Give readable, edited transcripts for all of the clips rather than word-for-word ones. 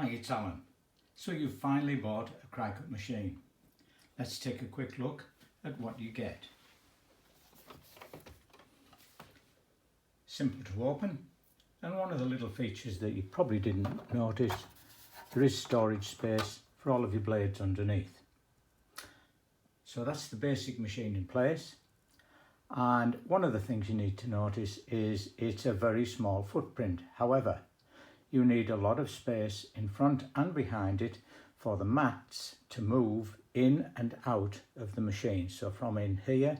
Hi, it's Alan. So you've finally bought a Cricut machine. Let's take a quick look at what you get. Simple to open, and one of the little features that you probably didn't notice, there is storage space for all of your blades underneath. So that's the basic machine in place. And one of the things you need to notice is it's a very small footprint. However, you need a lot of space in front and behind it for the mats to move in and out of the machine. So from in here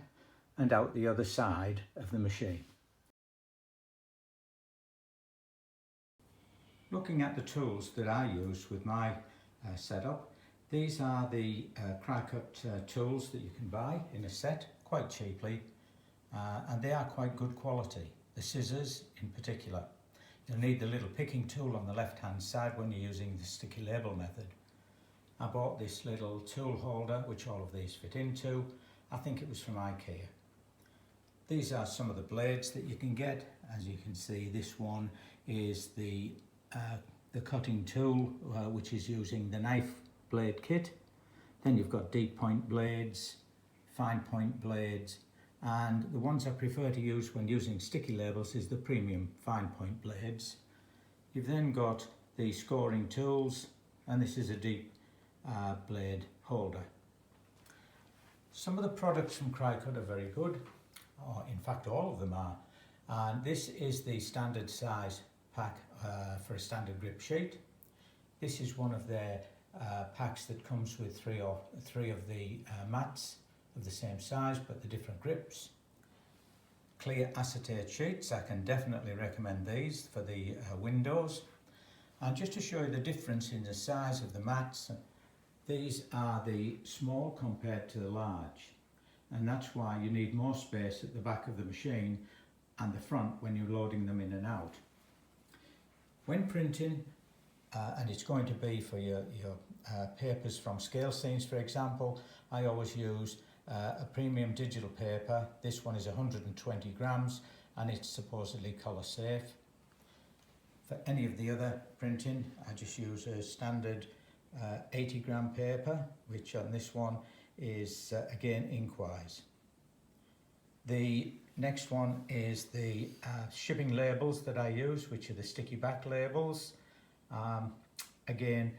and out the other side of the machine. Looking at the tools that I use with my setup, these are the Cricut tools that you can buy in a set quite cheaply, and they are quite good quality. The scissors in particular. You'll need the little picking tool on the left hand side when you're using the sticky label method. I bought this little tool holder which all of these fit into. I think it was from IKEA. These are some of the blades that you can get. As you can see, this one is the cutting tool which is using the knife blade kit. Then you've got deep point blades, fine point blades, and the ones I prefer to use when using sticky labels is the premium fine point blades. You've then got the scoring tools, and this is a deep blade holder. Some of the products from Cricut are very good, or in fact all of them are, and this is the standard size pack for a standard grip sheet. This is one of their packs that comes with three of the mats of the same size but the different grips. Clear acetate sheets, I can definitely recommend these for the windows. And just to show you the difference in the size of the mats, these are the small compared to the large, and that's why you need more space at the back of the machine and the front when you're loading them in and out. When printing, and it's going to be for your papers from scale scenes, for example, I always use a premium digital paper. This one is 120 grams and it's supposedly colour safe. For any of the other printing, I just use a standard 80 gram paper, which on this one is again inkwise. The next one is the shipping labels that I use, which are the sticky back labels. Again,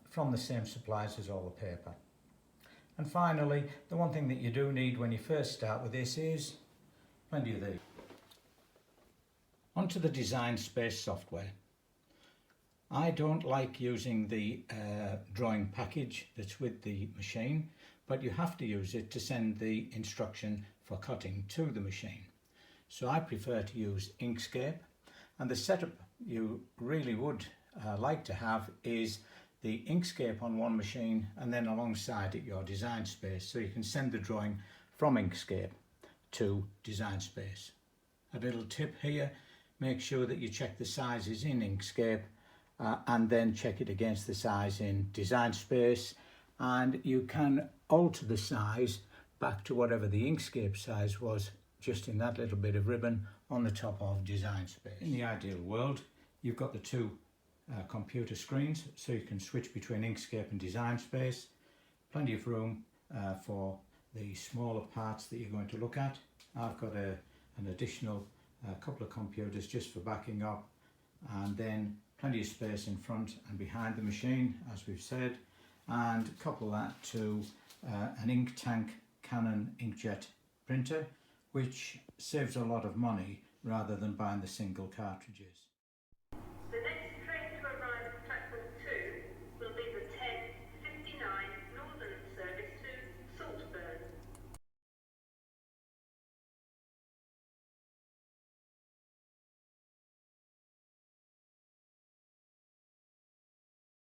from the same suppliers as all the paper. And finally, the one thing that you do need when you first start with this is plenty of these. Onto the Design Space software. I don't like using the drawing package that's with the machine, but you have to use it to send the instruction for cutting to the machine. So I prefer to use Inkscape, and the setup you really would like to have is the Inkscape on one machine and then alongside it your Design Space, so you can send the drawing from Inkscape to Design Space. A little tip here, make sure that you check the sizes in Inkscape and then check it against the size in Design Space, and you can alter the size back to whatever the Inkscape size was just in that little bit of ribbon on the top of Design Space. In the ideal world, you've got the two computer screens, so you can switch between Inkscape and Design Space. Plenty of room for the smaller parts that you're going to look at. I've got an additional couple of computers just for backing up, and then plenty of space in front and behind the machine, as we've said, and couple that to an ink tank Canon inkjet printer, which saves a lot of money rather than buying the single cartridges. The next